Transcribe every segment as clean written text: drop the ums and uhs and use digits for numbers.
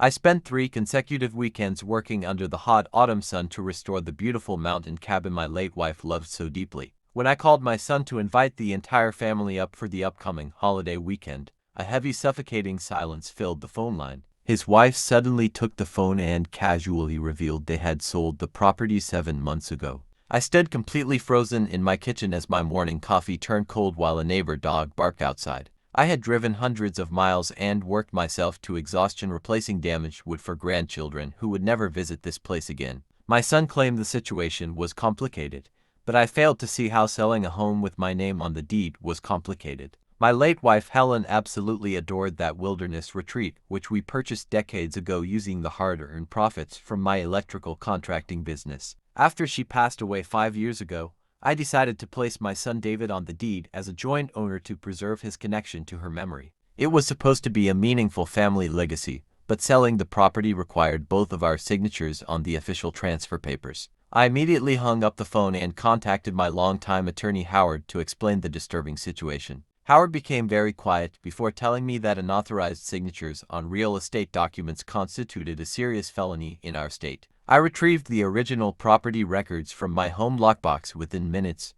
I spent 3 consecutive weekends working under the hot autumn sun to restore the beautiful mountain cabin my late wife loved so deeply. When I called my son to invite the entire family up for the upcoming holiday weekend, a heavy, suffocating silence filled the phone line. His wife suddenly took the phone and casually revealed they had sold the property 7 months ago. I stood completely frozen in my kitchen as my morning coffee turned cold while a neighbor dog barked outside. I had driven hundreds of miles and worked myself to exhaustion replacing damaged wood for grandchildren who would never visit this place again. My son claimed the situation was complicated, but I failed to see how selling a home with my name on the deed was complicated. My late wife Helen absolutely adored that wilderness retreat, which we purchased decades ago using the hard-earned profits from my electrical contracting business. After she passed away 5 years ago, I decided to place my son David on the deed as a joint owner to preserve his connection to her memory. It was supposed to be a meaningful family legacy, but selling the property required both of our signatures on the official transfer papers. I immediately hung up the phone and contacted my longtime attorney Howard to explain the disturbing situation. Howard became very quiet before telling me that unauthorized signatures on real estate documents constituted a serious felony in our state. I retrieved the original property records from my home lockbox within minutes,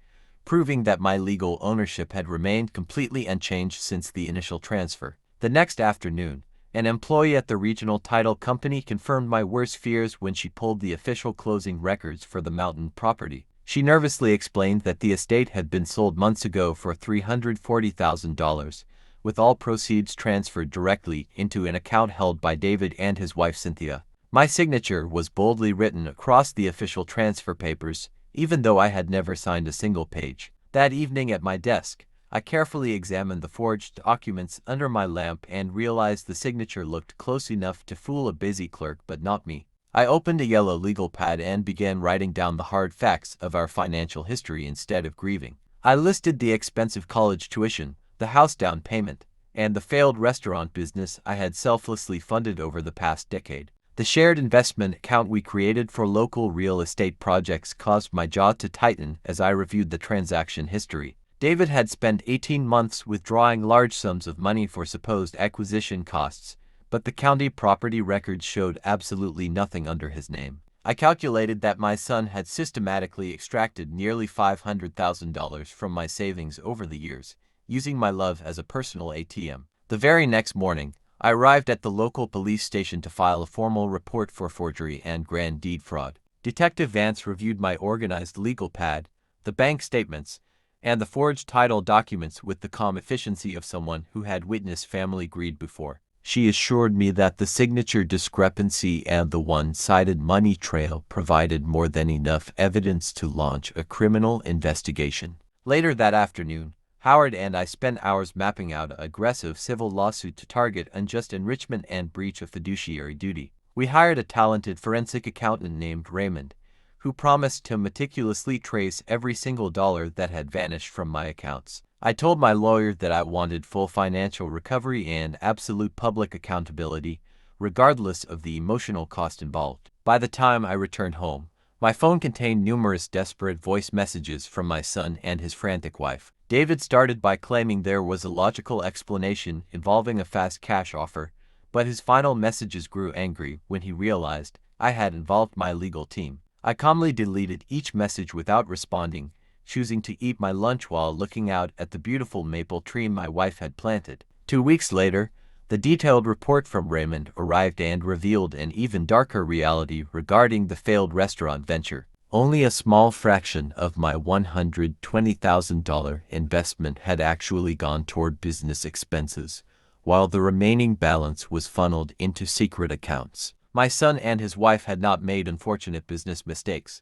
proving that my legal ownership had remained completely unchanged since the initial transfer. The next afternoon, an employee at the regional title company confirmed my worst fears when she pulled the official closing records for the mountain property. She nervously explained that the estate had been sold months ago for $340,000, with all proceeds transferred directly into an account held by David and his wife Cynthia. My signature was boldly written across the official transfer papers, even though I had never signed a single page. That evening at my desk, I carefully examined the forged documents under my lamp and realized the signature looked close enough to fool a busy clerk but not me. I opened a yellow legal pad and began writing down the hard facts of our financial history instead of grieving. I listed the expensive college tuition, the house down payment, and the failed restaurant business I had selflessly funded over the past decade. The shared investment account we created for local real estate projects caused my jaw to tighten as I reviewed the transaction history. David had spent 18 months withdrawing large sums of money for supposed acquisition costs, but the county property records showed absolutely nothing under his name. I calculated that my son had systematically extracted nearly $500,000 from my savings over the years, using my love as a personal ATM. The very next morning, I arrived at the local police station to file a formal report for forgery and grand deed fraud. Detective Vance reviewed my organized legal pad, the bank statements, and the forged title documents with the calm efficiency of someone who had witnessed family greed before. She assured me that the signature discrepancy and the one-sided money trail provided more than enough evidence to launch a criminal investigation. Later that afternoon, Howard and I spent hours mapping out an aggressive civil lawsuit to target unjust enrichment and breach of fiduciary duty. We hired a talented forensic accountant named Raymond, who promised to meticulously trace every single dollar that had vanished from my accounts. I told my lawyer that I wanted full financial recovery and absolute public accountability, regardless of the emotional cost involved. By the time I returned home, my phone contained numerous desperate voice messages from my son and his frantic wife. David started by claiming there was a logical explanation involving a fast cash offer, but his final messages grew angry when he realized I had involved my legal team. I calmly deleted each message without responding, choosing to eat my lunch while looking out at the beautiful maple tree my wife had planted. 2 weeks later, the detailed report from Raymond arrived and revealed an even darker reality regarding the failed restaurant venture. Only a small fraction of my $120,000 investment had actually gone toward business expenses, while the remaining balance was funneled into secret accounts. My son and his wife had not made unfortunate business mistakes.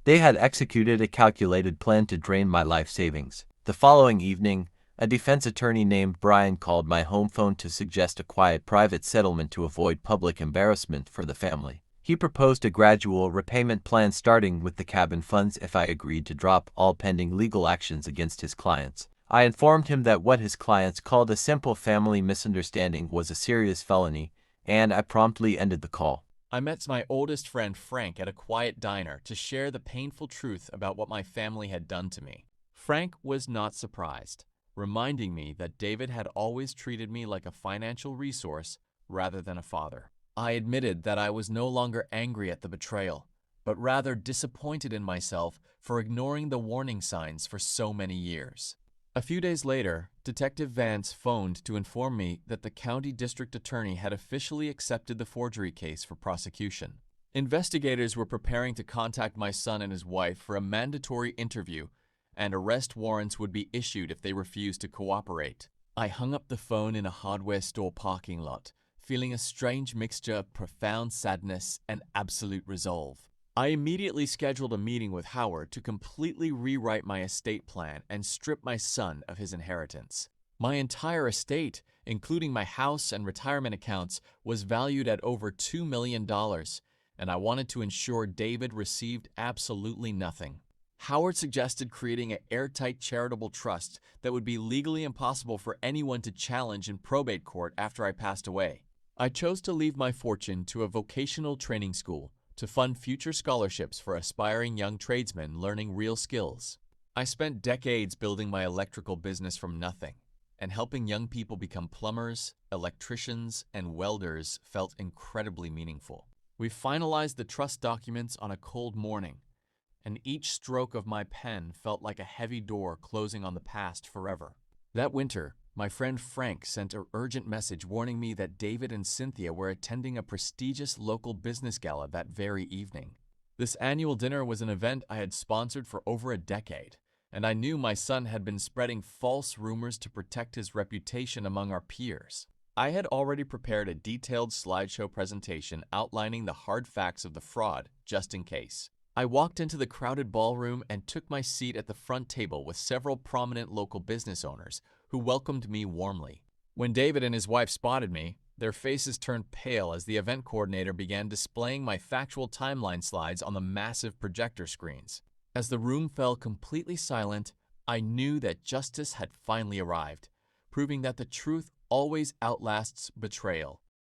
They had executed a calculated plan to drain my life savings. The following evening, a defense attorney named Brian called my home phone to suggest a quiet private settlement to avoid public embarrassment for the family. He proposed a gradual repayment plan starting with the cabin funds if I agreed to drop all pending legal actions against his clients. I informed him that what his clients called a simple family misunderstanding was a serious felony, and I promptly ended the call. I met my oldest friend Frank at a quiet diner to share the painful truth about what my family had done to me. Frank was not surprised, reminding me that David had always treated me like a financial resource rather than a father. I admitted that I was no longer angry at the betrayal, but rather disappointed in myself for ignoring the warning signs for so many years. A few days later, Detective Vance phoned to inform me that the county district attorney had officially accepted the forgery case for prosecution. Investigators were preparing to contact my son and his wife for a mandatory interview, and arrest warrants would be issued if they refused to cooperate. I hung up the phone in a hardware store parking lot, feeling a strange mixture of profound sadness and absolute resolve. I immediately scheduled a meeting with Howard to completely rewrite my estate plan and strip my son of his inheritance. My entire estate, including my house and retirement accounts, was valued at over $2 million, and I wanted to ensure David received absolutely nothing. Howard suggested creating an airtight charitable trust that would be legally impossible for anyone to challenge in probate court after I passed away. I chose to leave my fortune to a vocational training school to fund future scholarships for aspiring young tradesmen learning real skills. I spent decades building my electrical business from nothing, and helping young people become plumbers, electricians, and welders felt incredibly meaningful. We finalized the trust documents on a cold morning, and each stroke of my pen felt like a heavy door closing on the past forever. That winter, my friend Frank sent an urgent message warning me that David and Cynthia were attending a prestigious local business gala that very evening. This annual dinner was an event I had sponsored for over a decade, and I knew my son had been spreading false rumors to protect his reputation among our peers. I had already prepared a detailed slideshow presentation outlining the hard facts of the fraud, just in case. I walked into the crowded ballroom and took my seat at the front table with several prominent local business owners who welcomed me warmly. When David and his wife spotted me, their faces turned pale as the event coordinator began displaying my factual timeline slides on the massive projector screens. As the room fell completely silent, I knew that justice had finally arrived, proving that the truth always outlasts betrayal.